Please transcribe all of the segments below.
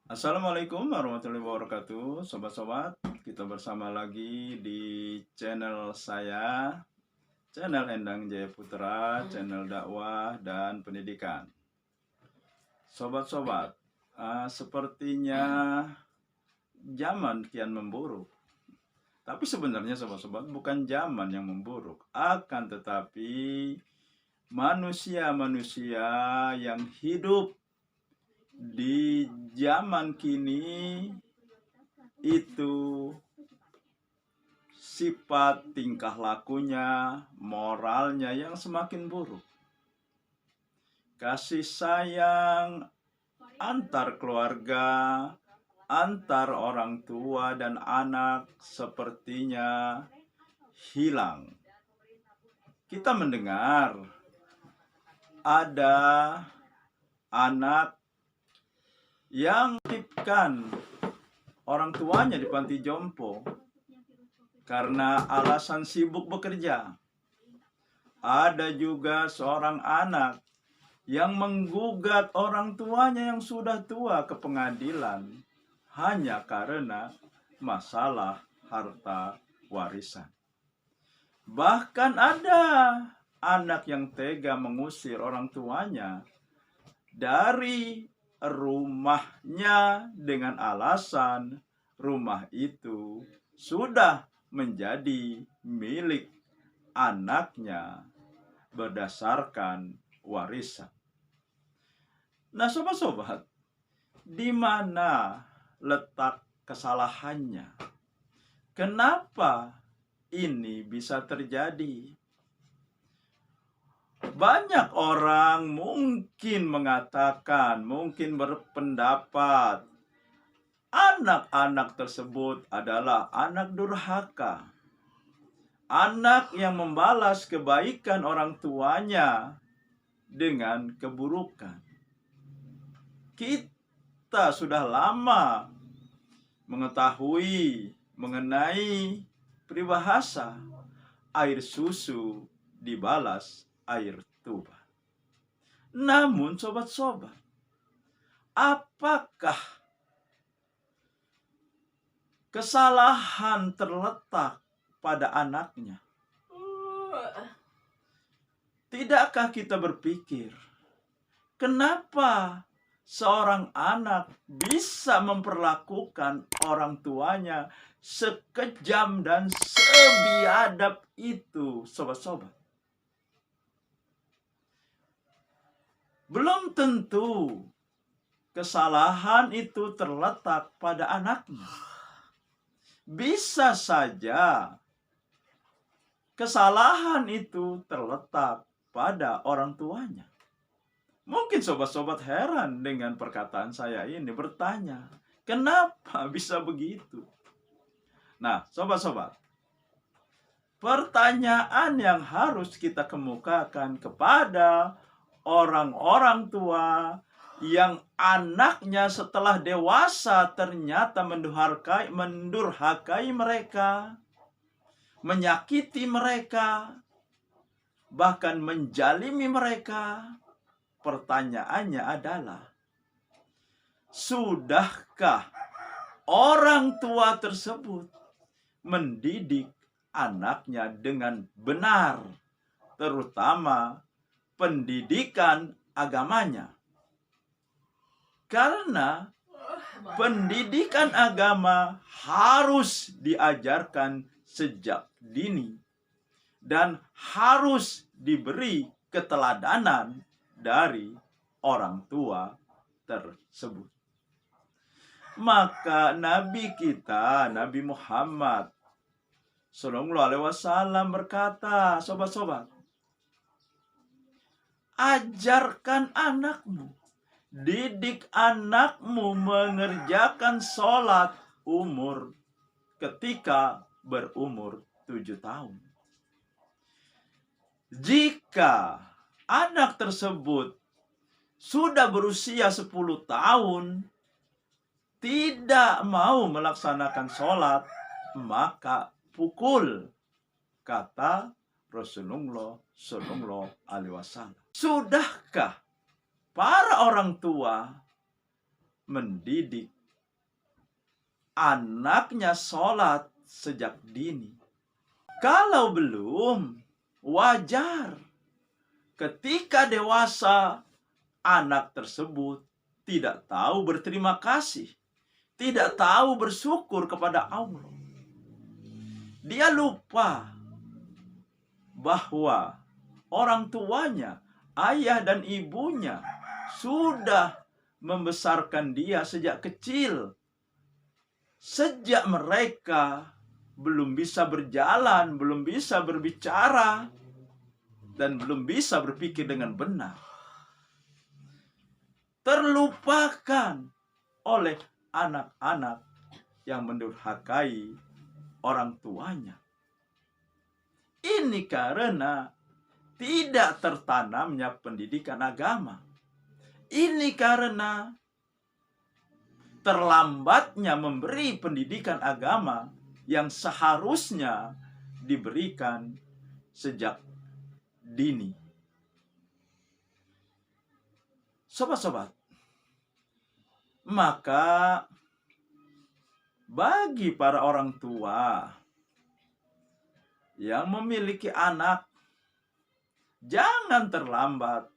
Assalamualaikum warahmatullahi wabarakatuh, sobat-sobat. Kita bersama lagi di channel saya, channel Endang Jaya Putra, channel dakwah dan pendidikan. Sobat-sobat, sepertinya zaman kian memburuk. Tapi sebenarnya sobat-sobat, bukan zaman yang memburuk, akan tetapi manusia-manusia yang hidup di zaman kini itu sifat tingkah lakunya, moralnya yang semakin buruk. Kasih sayang antar keluarga, antar orang tua dan anak sepertinya hilang. Kita mendengar ada anak yang menitipkan orang tuanya di panti jompo karena alasan sibuk bekerja. Ada juga seorang anak yang menggugat orang tuanya yang sudah tua ke pengadilan hanya karena masalah harta warisan. Bahkan ada anak yang tega mengusir orang tuanya dari rumahnya dengan alasan rumah itu sudah menjadi milik anaknya berdasarkan warisan. Nah, sobat-sobat, di mana letak kesalahannya? Kenapa ini bisa terjadi? Banyak orang mungkin mengatakan, mungkin berpendapat, anak-anak tersebut adalah anak durhaka. Anak yang membalas kebaikan orang tuanya dengan keburukan. Kita sudah lama mengetahui mengenai peribahasa air susu dibalas air tuba. Namun sobat-sobat, apakah kesalahan terletak pada anaknya? Tidakkah kita berpikir, kenapa seorang anak bisa memperlakukan orang tuanya sekejam dan sebiadab itu, sobat-sobat? Belum tentu kesalahan itu terletak pada anaknya. Bisa saja kesalahan itu terletak pada orang tuanya. Mungkin sobat-sobat heran dengan perkataan saya ini, bertanya, kenapa bisa begitu? Nah, sobat-sobat, pertanyaan yang harus kita kemukakan kepada orang-orang tua yang anaknya setelah dewasa ternyata mendurhakai mereka, menyakiti mereka, bahkan menjalimi mereka. Pertanyaannya adalah, sudahkah orang tua tersebut mendidik anaknya dengan benar, terutama pendidikan agamanya? Karena pendidikan agama harus diajarkan sejak dini dan harus diberi keteladanan dari orang tua tersebut. Maka Nabi kita, Nabi Muhammad Sallallahu Alaihi Wasallam berkata, sobat-sobat, ajarkan anakmu, didik anakmu mengerjakan sholat ketika berumur 7 tahun. Jika anak tersebut sudah berusia 10 tahun tidak mau melaksanakan sholat, maka pukul, kata Rasulullah Sallallahu Alaihi Wasallam. Sudahkah para orang tua mendidik anaknya sholat sejak dini. Kalau belum, wajar ketika dewasa anak tersebut tidak tahu berterima kasih, tidak tahu bersyukur kepada Allah. Dia lupa bahwa orang tuanya, ayah dan ibunya sudah membesarkan dia sejak kecil. Sejak mereka belum bisa berjalan, belum bisa berbicara, dan belum bisa berpikir dengan benar. Terlupakan oleh anak-anak yang mendurhakai orang tuanya. Ini karena tidak tertanamnya pendidikan agama. Ini karena terlambatnya memberi pendidikan agama yang seharusnya diberikan sejak dini. Sobat-sobat, maka bagi para orang tua yang memiliki anak, jangan terlambat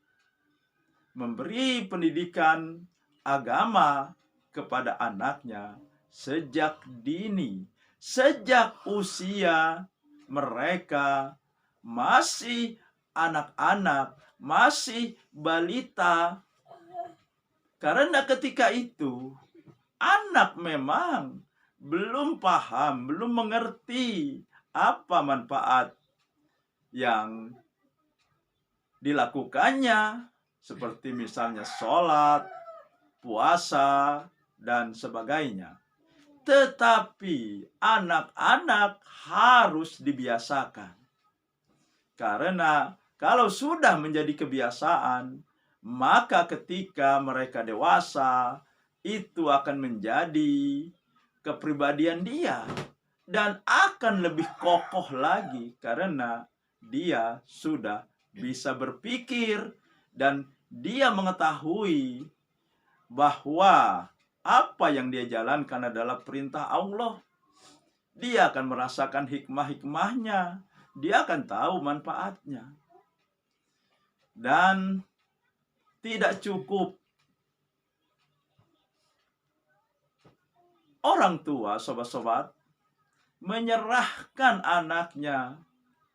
memberi pendidikan agama kepada anaknya sejak dini, sejak usia mereka masih anak-anak, masih balita. Karena ketika itu anak memang belum paham, belum mengerti apa manfaat yang dilakukannya, seperti misalnya sholat, puasa, dan sebagainya. Tetapi anak-anak harus dibiasakan. Karena kalau sudah menjadi kebiasaan, maka ketika mereka dewasa, itu akan menjadi kepribadian dia. Dan akan lebih kokoh lagi karena dia sudah bisa berpikir dan dia mengetahui bahwa apa yang dia jalankan adalah perintah Allah. Dia akan merasakan hikmah-hikmahnya. Dia akan tahu manfaatnya. Dan tidak cukup orang tua, sobat-sobat, menyerahkan anaknya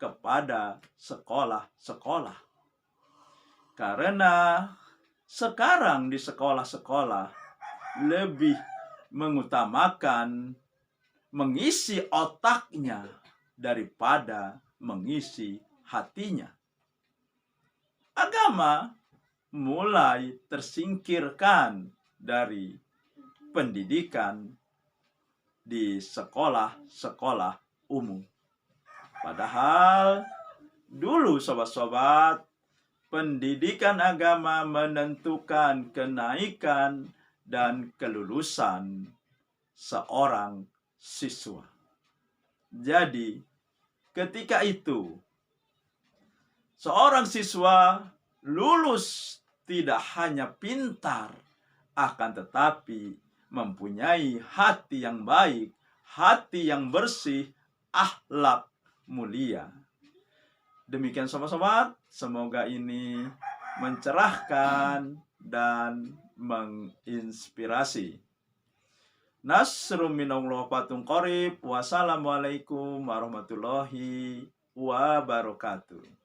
kepada sekolah-sekolah. Karena sekarang di sekolah-sekolah lebih mengutamakan mengisi otaknya daripada mengisi hatinya. Agama mulai tersingkirkan dari pendidikan di sekolah-sekolah umum. Padahal dulu sobat-sobat, pendidikan agama menentukan kenaikan dan kelulusan seorang siswa. Jadi, ketika itu seorang siswa lulus tidak hanya pintar, akan tetapi mempunyai hati yang baik, hati yang bersih, akhlak mulia. Demikian sobat-sobat, semoga ini mencerahkan dan menginspirasi. Nasrum minallah fatun qarib. Wassalamualaikum warahmatullahi wabarakatuh.